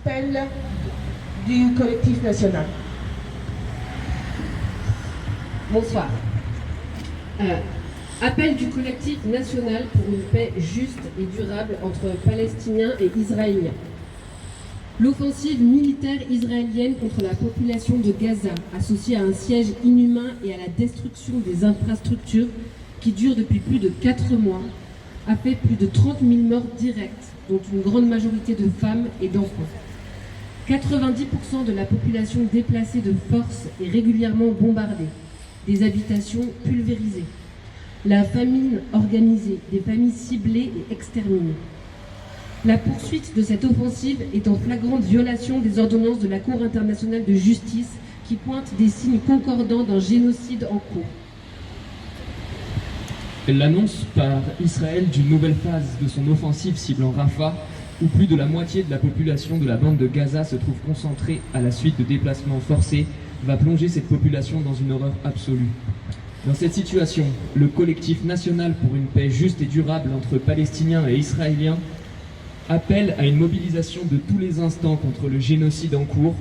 Appel du collectif national. Bonsoir. Appel du collectif national pour une paix juste et durable entre Palestiniens et Israéliens. L'offensive militaire israélienne contre la population de Gaza, associée à un siège inhumain et à la destruction des infrastructures qui dure depuis plus de 4 mois, a fait plus de 30 000 morts directes, dont une grande majorité de femmes et d'enfants. 90% de la population déplacée de force est régulièrement bombardée, des habitations pulvérisées, la famine organisée, des familles ciblées et exterminées. La poursuite de cette offensive est en flagrante violation des ordonnances de la Cour internationale de justice qui pointent des signes concordants d'un génocide en cours. L'annonce par Israël d'une nouvelle phase de son offensive ciblant Rafah, où plus de la moitié de la population de la bande de Gaza se trouve concentrée à la suite de déplacements forcés, va plonger cette population dans une horreur absolue. Dans cette situation, le collectif national pour une paix juste et durable entre Palestiniens et Israéliens appelle à une mobilisation de tous les instants contre le génocide en cours,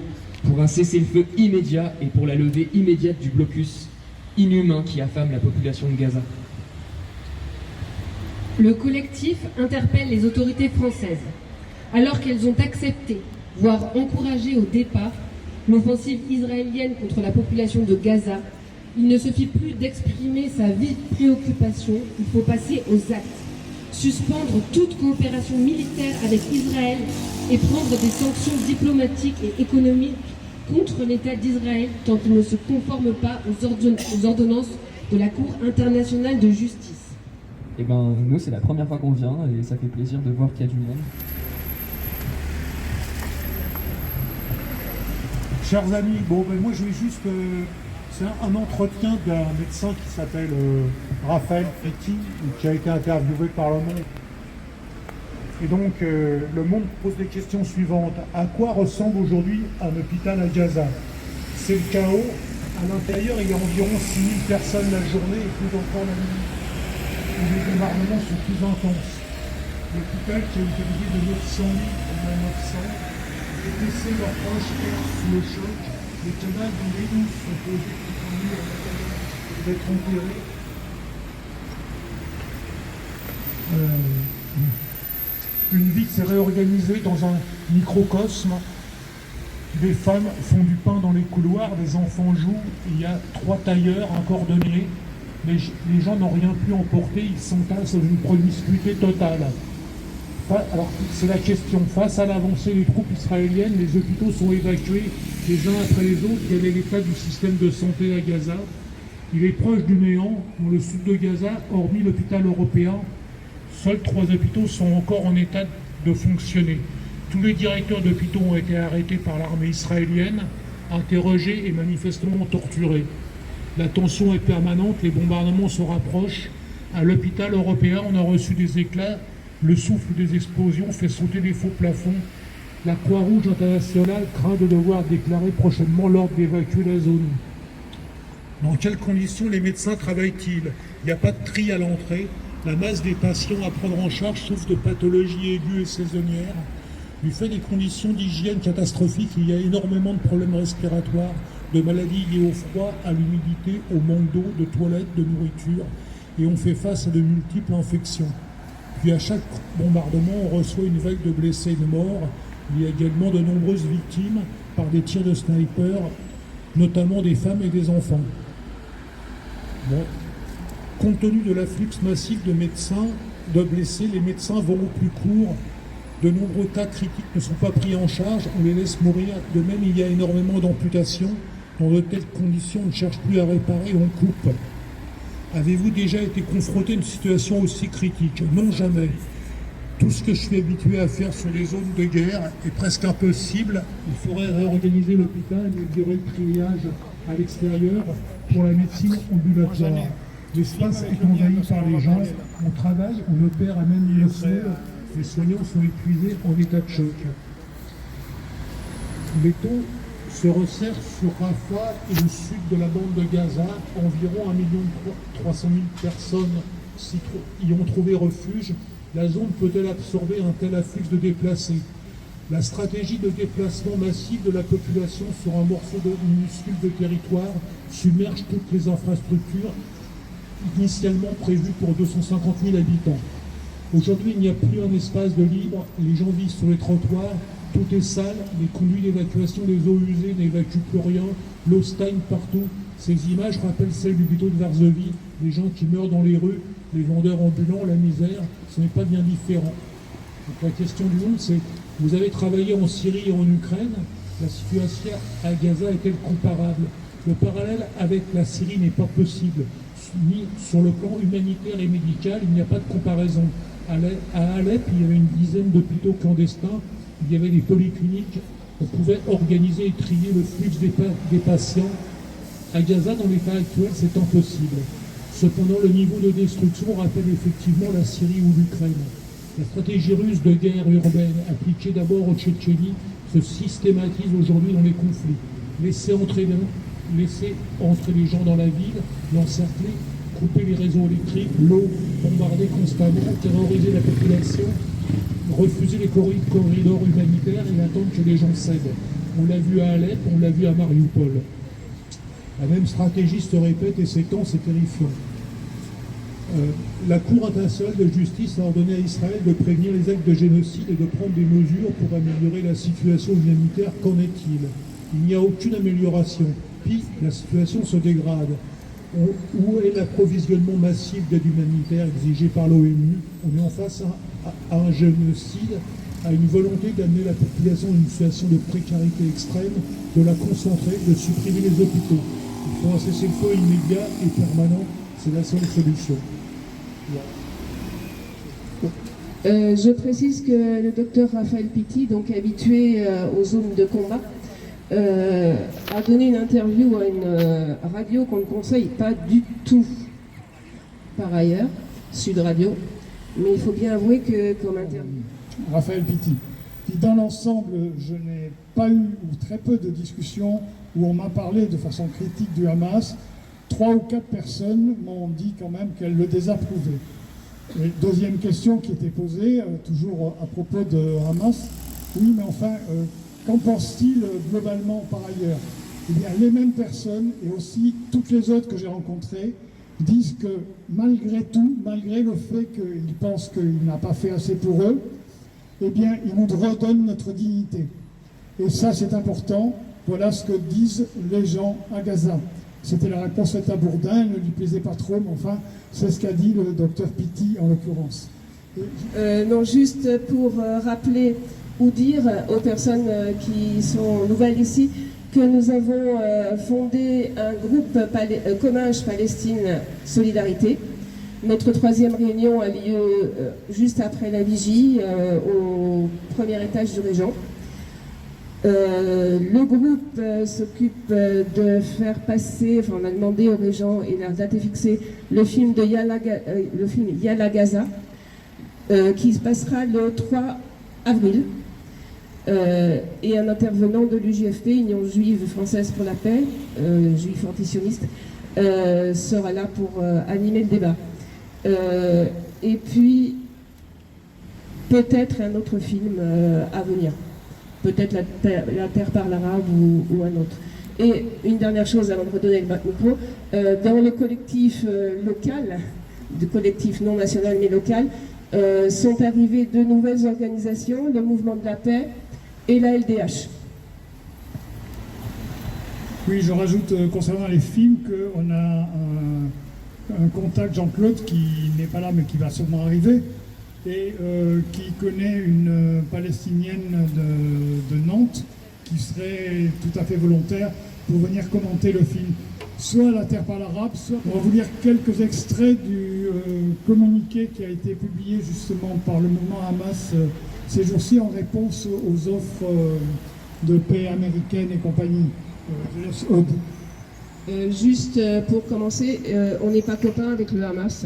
pour un cessez-le-feu immédiat et pour la levée immédiate du blocus inhumain qui affame la population de Gaza. Le collectif interpelle les autorités françaises. Alors qu'elles ont accepté, voire encouragé au départ, l'offensive israélienne contre la population de Gaza, il ne suffit plus d'exprimer sa vive préoccupation, il faut passer aux actes. Suspendre toute coopération militaire avec Israël et prendre des sanctions diplomatiques et économiques contre l'État d'Israël tant qu'il ne se conforme pas aux ordonnances de la Cour internationale de justice. Eh ben, nous, c'est la première fois qu'on vient et ça fait plaisir de voir qu'il y a du monde. Chers amis, moi je vais juste... c'est un entretien d'un médecin qui s'appelle Raphaël Petit, qui a été interviewé par Le Monde. Et donc, Le Monde pose les questions suivantes. À quoi ressemble aujourd'hui un hôpital à Gaza? C'est le chaos. À l'intérieur, il y a environ 6000 personnes la journée et plus encore la nuit. Et les bombardements sont plus intenses. L'hôpital qui a été vidé de 900 lits au moins 900, les blessés, leurs proches errent sous le choc. Les canals de l'Énou sont posés tout en mur en attendant d'être enterrés. Une vie qui s'est réorganisée dans un microcosme. Des femmes font du pain dans les couloirs, des enfants jouent, il y a 3 tailleurs, un cordonnier. Mais les gens n'ont rien pu emporter, ils s'entassent dans une promiscuité totale. Alors, c'est la question. Face à l'avancée des troupes israéliennes, les hôpitaux sont évacués les uns après les autres. Quel est l'état du système de santé à Gaza? Il est proche du néant. Dans le sud de Gaza, hormis l'hôpital européen, seuls 3 hôpitaux sont encore en état de fonctionner. Tous les directeurs d'hôpitaux ont été arrêtés par l'armée israélienne, interrogés et manifestement torturés. La tension est permanente, les bombardements se rapprochent. À l'hôpital européen, on a reçu des éclats. Le souffle des explosions fait sauter les faux plafonds. La Croix-Rouge internationale craint de devoir déclarer prochainement l'ordre d'évacuer la zone. Dans quelles conditions les médecins travaillent-ils? Il n'y a pas de tri à l'entrée. La masse des patients à prendre en charge souffre de pathologies aiguës et saisonnières. Du fait des conditions d'hygiène catastrophiques, il y a énormément de problèmes respiratoires, de maladies liées au froid, à l'humidité, au manque d'eau, de toilettes, de nourriture. Et on fait face à de multiples infections. Puis à chaque bombardement, on reçoit une vague de blessés et de morts. Il y a également de nombreuses victimes par des tirs de sniper, notamment des femmes et des enfants. Compte tenu de l'afflux massif de médecins, de blessés, les médecins vont au plus court. De nombreux cas critiques ne sont pas pris en charge, on les laisse mourir. De même, il y a énormément d'amputations. Dans de telles conditions, on ne cherche plus à réparer, on coupe. Avez-vous déjà été confronté à une situation aussi critique? Non, jamais. Tout ce que je suis habitué à faire sur les zones de guerre est presque impossible. Il faudrait réorganiser l'hôpital et améliorer le triage à l'extérieur pour la médecine ambulatoire. L'espace est envahi par les gens. On travaille, on opère à même immeuble. Les soignants sont épuisés en état de choc. Les taux se resserrent sur Rafah et le sud de la bande de Gaza. Environ 1 300 000 personnes y ont trouvé refuge. La zone peut-elle absorber un tel afflux de déplacés? La stratégie de déplacement massif de la population sur un morceau minuscule de territoire submerge toutes les infrastructures initialement prévues pour 250 000 habitants. Aujourd'hui, il n'y a plus un espace de libre, les gens vivent sur les trottoirs, tout est sale, les conduits d'évacuation des eaux usées n'évacuent plus rien, l'eau stagne partout. Ces images rappellent celles du ghetto de Varsovie, les gens qui meurent dans les rues, les vendeurs ambulants, la misère, ce n'est pas bien différent. Donc la question du monde, c'est, vous avez travaillé en Syrie et en Ukraine, la situation à Gaza est-elle comparable? Le parallèle avec la Syrie n'est pas possible, ni sur le plan humanitaire et médical, il n'y a pas de comparaison. À Alep, il y avait une dizaine d'hôpitaux clandestins, il y avait des polycliniques, on pouvait organiser et trier le flux des patients. À Gaza, dans l'état actuel, c'est impossible. Cependant, le niveau de destruction rappelle effectivement la Syrie ou l'Ukraine. La stratégie russe de guerre urbaine, appliquée d'abord au Tchétchénie, se systématise aujourd'hui dans les conflits. Laisser entrer les gens dans la ville, l'encercler, couper les réseaux électriques, l'eau, bombarder constamment, terroriser la population, refuser les corridors humanitaires et attendre que les gens cèdent. On l'a vu à Alep, on l'a vu à Mariupol. La même stratégie se répète et s'étend, c'est terrifiant. La Cour internationale de justice a ordonné à Israël de prévenir les actes de génocide et de prendre des mesures pour améliorer la situation humanitaire. Qu'en est-il? Il n'y a aucune amélioration. Puis, la situation se dégrade. Où est l'approvisionnement massif d'aide humanitaire exigé par l'ONU? On est en face à un génocide, à une volonté d'amener la population dans une situation de précarité extrême, de la concentrer, de supprimer les hôpitaux. Il faut un cessez-le-feu immédiat et permanent, c'est la seule solution. Je précise que le docteur Raphaël Pitti, donc habitué aux zones de combat, a donné une interview à une radio qu'on ne conseille pas du tout par ailleurs, Sud Radio, mais il faut bien avouer que comme interview... Raphaël Pitti. Dans l'ensemble, je n'ai pas eu ou très peu de discussions où on m'a parlé de façon critique du Hamas. 3 ou 4 personnes m'ont dit quand même qu'elles le désapprouvaient. Et deuxième question qui était posée, toujours à propos de Hamas, oui mais enfin, qu'en pense-t-il globalement par ailleurs? Eh bien, les mêmes personnes et aussi toutes les autres que j'ai rencontrées disent que malgré tout, malgré le fait qu'ils pensent qu'il n'a pas fait assez pour eux, eh bien, il nous redonne notre dignité. Et ça, c'est important. Voilà ce que disent les gens à Gaza. C'était la réponse faite à Bourdin, elle ne lui plaisait pas trop, mais enfin, c'est ce qu'a dit le docteur Pitti en l'occurrence. Non, juste pour rappeler ou dire aux personnes qui sont nouvelles ici que nous avons fondé un groupe Comminges Palestine Solidarité. Notre 3e réunion a lieu juste après la vigie au premier étage du Régent. Le groupe s'occupe de faire passer, enfin on a demandé aux Régents et la date est fixée, le film Yalla Gaza qui se passera le 3 avril. Et un intervenant de l'UJFP, Union Juive Française pour la Paix, juif antisioniste, sera là pour animer le débat. Et puis, peut-être un autre film à venir. Peut-être la Terre par l'arabe ou un autre. Et une dernière chose avant de redonner le micro, dans le collectif local, de collectif non national mais local, sont arrivées 2 nouvelles organisations, le Mouvement de la Paix et la LDH. Oui, je rajoute concernant les films qu'on a un contact, Jean-Claude, qui n'est pas là mais qui va sûrement arriver, et qui connaît une Palestinienne de Nantes qui serait tout à fait volontaire pour venir commenter le film. Soit La Terre par l'arabe, soit... On va vous lire quelques extraits du communiqué qui a été publié justement par le mouvement Hamas ces jours-ci en réponse aux offres de paix américaines et compagnie. Je laisse Aude. Juste pour commencer, on n'est pas copains avec le Hamas.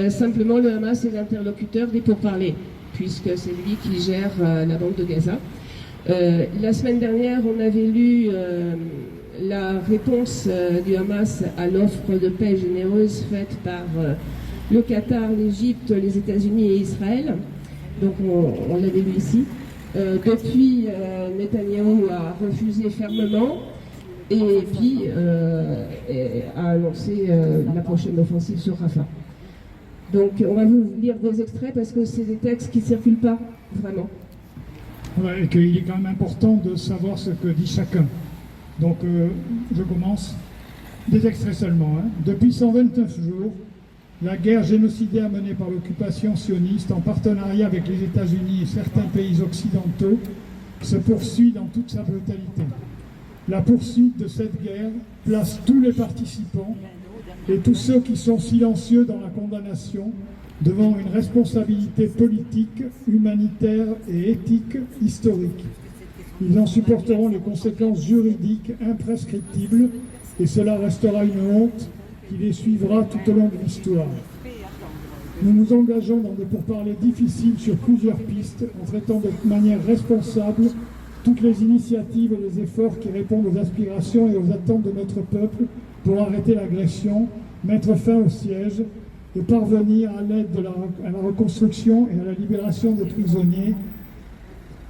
Simplement, le Hamas est l'interlocuteur des pourparlers, puisque c'est lui qui gère la bande de Gaza. La semaine dernière, on avait lu la réponse du Hamas à l'offre de paix généreuse faite par le Qatar, l'Égypte, les États-Unis et Israël. Donc on l'avait lu ici. Depuis, Netanyahou a refusé fermement et puis a annoncé la prochaine offensive sur Rafah. Donc on va vous lire des extraits parce que c'est des textes qui ne circulent pas vraiment. Ouais, et qu'il est quand même important de savoir ce que dit chacun. Donc je commence. Des extraits seulement. Depuis 129 jours, la guerre génocidaire menée par l'occupation sioniste en partenariat avec les États-Unis et certains pays occidentaux se poursuit dans toute sa brutalité. La poursuite de cette guerre place tous les participants et tous ceux qui sont silencieux dans la condamnation devant une responsabilité politique, humanitaire et éthique historique. Ils en supporteront les conséquences juridiques imprescriptibles et cela restera une honte qui les suivra tout au long de l'histoire. Nous nous engageons dans des pourparlers difficiles sur plusieurs pistes en traitant de manière responsable toutes les initiatives et les efforts qui répondent aux aspirations et aux attentes de notre peuple pour arrêter l'agression, mettre fin au siège et parvenir à l'aide à la reconstruction et à la libération des prisonniers.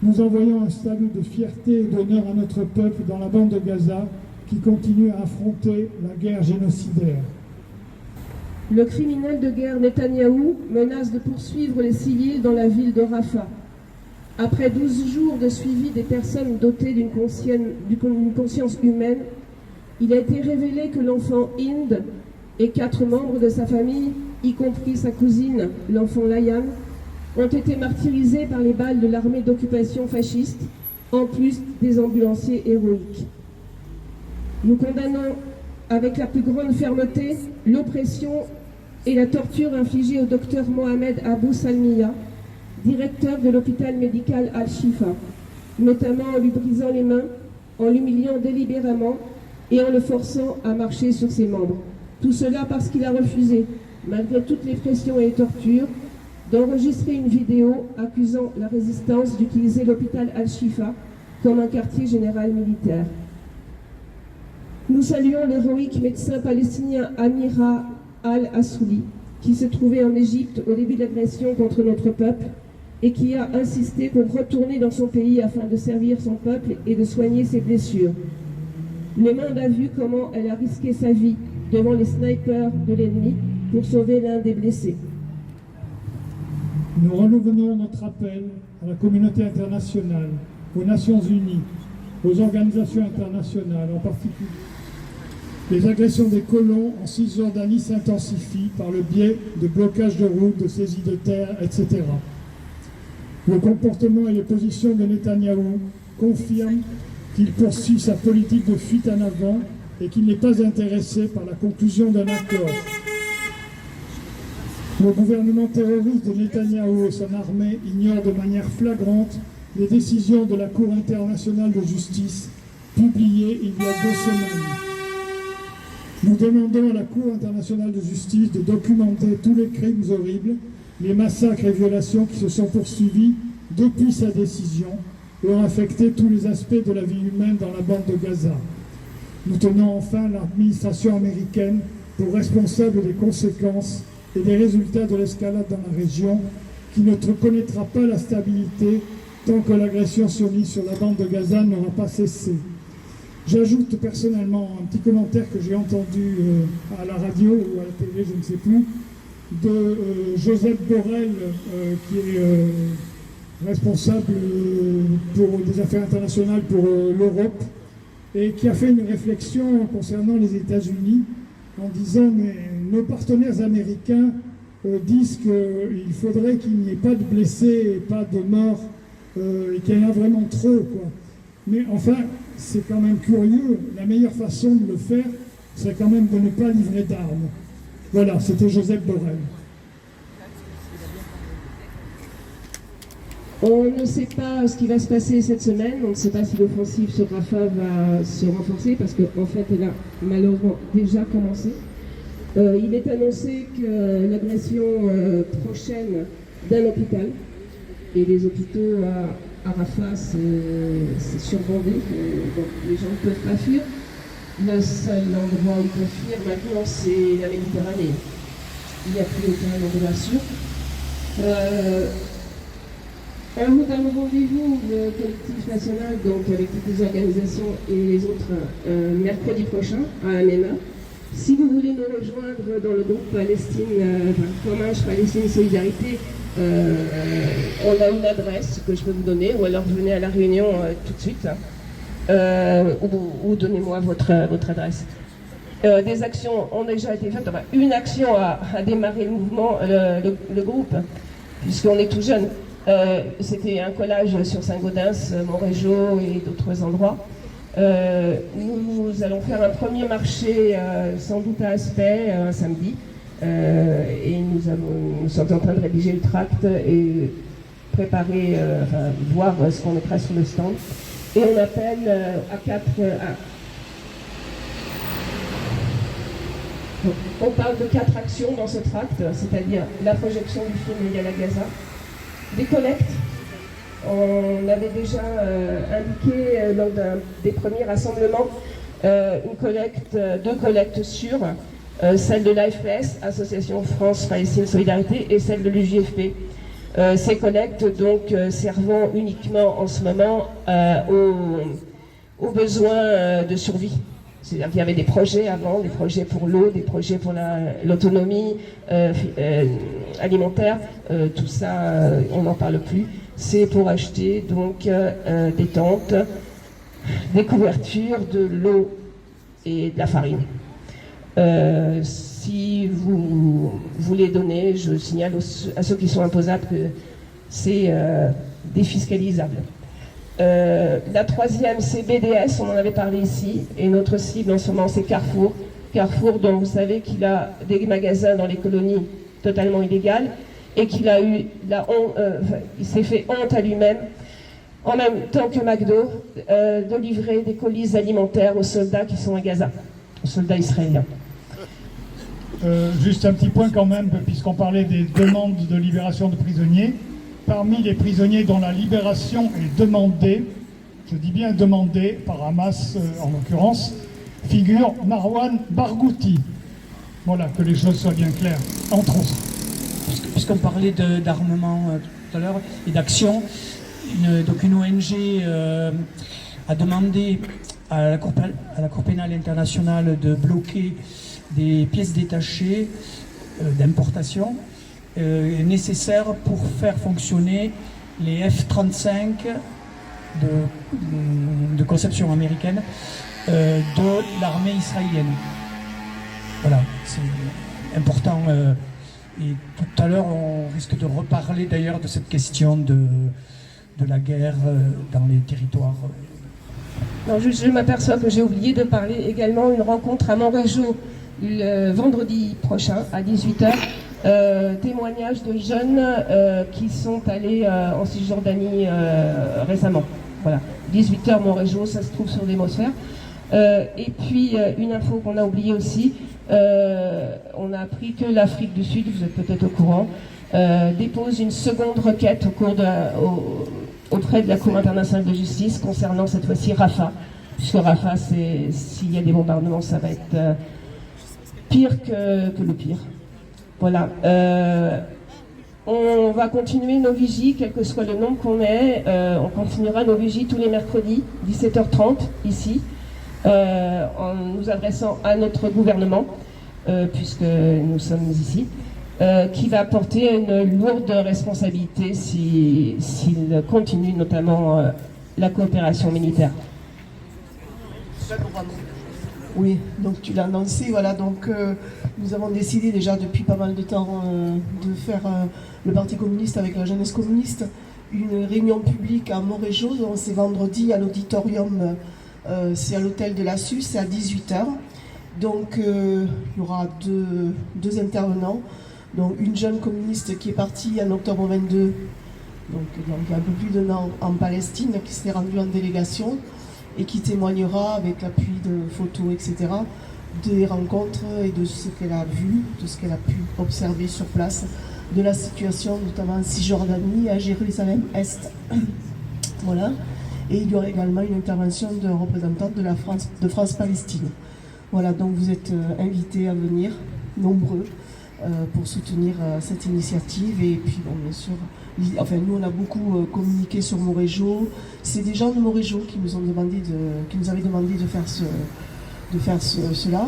Nous envoyons un salut de fierté et d'honneur à notre peuple dans la bande de Gaza qui continue à affronter la guerre génocidaire. Le criminel de guerre Netanyahou menace de poursuivre les civils dans la ville de Rafah. Après 12 jours de suivi des personnes dotées d'une conscience humaine, il a été révélé que l'enfant Hind et 4 membres de sa famille, y compris sa cousine, l'enfant Layan, ont été martyrisés par les balles de l'armée d'occupation fasciste, en plus des ambulanciers héroïques. Nous condamnons avec la plus grande fermeté l'oppression et la torture infligée au docteur Mohamed Abou Salmiya, directeur de l'hôpital médical Al-Shifa, notamment en lui brisant les mains, en l'humiliant délibérément et en le forçant à marcher sur ses membres. Tout cela parce qu'il a refusé, malgré toutes les pressions et les tortures, d'enregistrer une vidéo accusant la résistance d'utiliser l'hôpital Al-Shifa comme un quartier général militaire. Nous saluons l'héroïque médecin palestinien Amira Al-Assouli, qui se trouvait en Égypte au début de l'agression contre notre peuple et qui a insisté pour retourner dans son pays afin de servir son peuple et de soigner ses blessures. Le monde a vu comment elle a risqué sa vie devant les snipers de l'ennemi pour sauver l'un des blessés. Nous renouvelons notre appel à la communauté internationale, aux Nations Unies, aux organisations internationales en particulier. Les agressions des colons en Cisjordanie s'intensifient par le biais de blocages de routes, de saisies de terre, etc. Le comportement et les positions de Netanyahou confirment qu'il poursuit sa politique de fuite en avant et qu'il n'est pas intéressé par la conclusion d'un accord. Le gouvernement terroriste de Netanyahou et son armée ignorent de manière flagrante les décisions de la Cour internationale de justice publiées il y a 2 semaines. Nous demandons à la Cour internationale de justice de documenter tous les crimes horribles, les massacres et violations qui se sont poursuivis depuis sa décision et ont affecté tous les aspects de la vie humaine dans la bande de Gaza. Nous tenons enfin l'administration américaine pour responsable des conséquences et des résultats de l'escalade dans la région qui ne connaîtra pas la stabilité tant que l'agression sioniste sur la bande de Gaza n'aura pas cessé. J'ajoute personnellement un petit commentaire que j'ai entendu à la radio ou à la télé, je ne sais plus, de Joseph Borrell, qui est responsable pour des affaires internationales pour l'Europe, et qui a fait une réflexion concernant les États-Unis en disant mais nos partenaires américains disent qu'il faudrait qu'il n'y ait pas de blessés et pas de morts et qu'il y en a vraiment trop, quoi. Mais enfin, c'est quand même curieux. La meilleure façon de le faire, c'est quand même de ne pas livrer d'armes. Voilà, c'était Joseph Borrell. On ne sait pas ce qui va se passer cette semaine. On ne sait pas si l'offensive sur Rafah va se renforcer parce qu'en fait, elle a malheureusement déjà commencé. Il est annoncé que l'agression prochaine d'un hôpital, et les hôpitaux à Rafah, c'est surbondé, donc les gens ne peuvent pas fuir. Le seul endroit où ils peuvent fuir maintenant, c'est la Nous avons rendez-vous, le collectif national, donc avec toutes les organisations et les autres, mercredi prochain à la même heure. Si vous voulez nous rejoindre dans le groupe Palestine, Fromage Palestine Solidarité, on a une adresse que je peux vous donner, ou alors venez à la réunion tout de suite, ou donnez-moi votre adresse. Des actions ont déjà été faites. Enfin, une action a démarré le mouvement, le groupe, puisqu'on est tout jeune. C'était un collage sur Saint-Gaudens, Montrégeau et d'autres endroits. Nous allons faire un premier marché, sans doute à Aspect, un samedi. Et nous sommes en train de rédiger le tract et préparer, voir ce qu'on mettra sur le stand. Et on appelle on parle de 4 actions dans ce tract, c'est-à-dire la projection du film Yala Gaza, des collectes. On avait déjà indiqué lors des premiers rassemblements deux collectes sûres, celle de l'AFS, Association France-Palestine Solidarité, et celle de l'UJFP. Ces collectes donc servant uniquement en ce moment aux besoins de survie. C'est-à-dire qu'il y avait des projets avant, des projets pour l'eau, des projets pour l'autonomie alimentaire, tout ça, on n'en parle plus. C'est pour acheter donc des tentes, des couvertures, de l'eau et de la farine. Si vous voulez donner, je signale à ceux qui sont imposables que c'est défiscalisable. La troisième, c'est BDS, on en avait parlé ici, et notre cible en ce moment, c'est Carrefour. Carrefour, dont vous savez qu'il a des magasins dans les colonies totalement illégales, et qu'il a eu il s'est fait honte à lui-même, en même temps que McDo, de livrer des colis alimentaires aux soldats qui sont à Gaza, aux soldats israéliens. Juste un petit point quand même, puisqu'on parlait des demandes de libération de prisonniers. Parmi les prisonniers dont la libération est demandée, je dis bien demandée, par Hamas en l'occurrence, figure Marwan Barghouti. Voilà, que les choses soient bien claires, entre autres. Puisqu'on parlait d'armement tout à l'heure et d'action, une ONG a demandé à la Cour pénale internationale de bloquer des pièces détachées d'importation nécessaires pour faire fonctionner les F-35 de conception américaine de l'armée israélienne. Voilà, c'est important. Et tout à l'heure, on risque de reparler d'ailleurs de cette question de la guerre dans les territoires. Non, je m'aperçois que j'ai oublié de parler également d'une rencontre à Montrégeau le vendredi prochain à 18h. Témoignages de jeunes qui sont allés en Cisjordanie récemment. Voilà, 18h Montrégeau, ça se trouve sur l'Hémosphère. Et puis une info qu'on a oubliée aussi, on a appris que l'Afrique du Sud, vous êtes peut-être au courant, dépose une seconde requête auprès de la Cour internationale de justice concernant cette fois-ci Rafah, puisque Rafah, s'il y a des bombardements, ça va être pire que le pire. Voilà. On va continuer nos vigies, quel que soit le nombre qu'on ait. On continuera nos vigies tous les mercredis, 17h30, ici, en nous adressant à notre gouvernement, puisque nous sommes ici, qui va porter une lourde responsabilité s'il continue notamment la coopération militaire. Oui, donc tu l'as annoncé, voilà, donc nous avons décidé déjà depuis pas mal de temps de faire le Parti communiste avec la jeunesse communiste, une réunion publique à Montrégeau, donc c'est vendredi à l'auditorium, c'est à l'hôtel de la SUS, c'est à 18h. Donc il y aura deux intervenants, donc une jeune communiste qui est partie en octobre 22, donc il y a un peu plus d'un an en Palestine, qui s'est rendue en délégation, et qui témoignera avec l'appui de photos, etc., des rencontres et de ce qu'elle a vu, de ce qu'elle a pu observer sur place, de la situation notamment en Cisjordanie et à Jérusalem-Est. Voilà. Et il y aura également une intervention d'un représentant de France-Palestine. Voilà, donc vous êtes invités à venir, nombreux. pour soutenir cette initiative. Et puis, bon, bien sûr, nous, on a beaucoup communiqué sur Moréjo. C'est des gens de Moréjo qui nous avaient demandé de faire cela.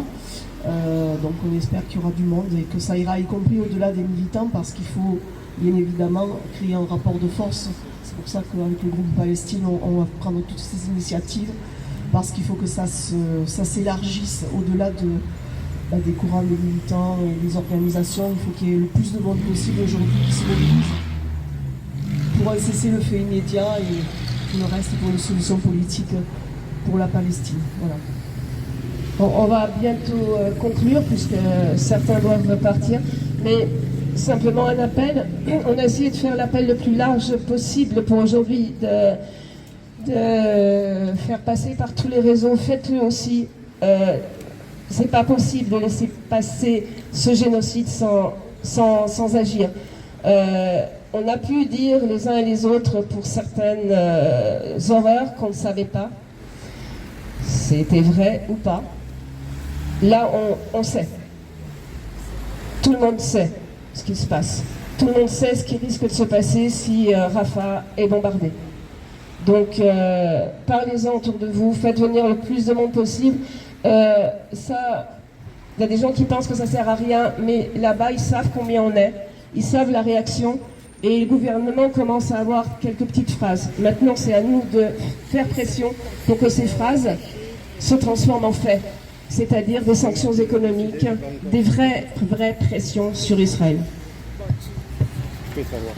Donc, on espère qu'il y aura du monde et que ça ira, y compris au-delà des militants, parce qu'il faut bien évidemment créer un rapport de force. C'est pour ça qu'avec le groupe Palestine, on va prendre toutes ces initiatives, parce qu'il faut que ça s'élargisse au-delà des courants des militants et des organisations. Il faut qu'il y ait le plus de monde possible aujourd'hui qui se mobilise pour un cessez-le-feu immédiat et le reste pour une solution politique pour la Palestine. Voilà. Bon, on va bientôt conclure puisque certains doivent partir, mais simplement un appel. On a essayé de faire l'appel le plus large possible pour aujourd'hui, de faire passer par tous les réseaux. Faites-le aussi. C'est pas possible de laisser passer ce génocide sans agir. On a pu dire les uns et les autres pour certaines horreurs qu'on ne savait pas. C'était vrai ou pas. Là, on sait. Tout le monde sait ce qui se passe. Tout le monde sait ce qui risque de se passer si Rafah est bombardé. Donc, parlez-en autour de vous, faites venir le plus de monde possible. Il y a des gens qui pensent que ça ne sert à rien, mais là-bas, ils savent combien on est, ils savent la réaction, et le gouvernement commence à avoir quelques petites phrases. Maintenant, c'est à nous de faire pression pour que ces phrases se transforment en faits, c'est-à-dire des sanctions économiques, des vraies pressions sur Israël. Je peux savoir.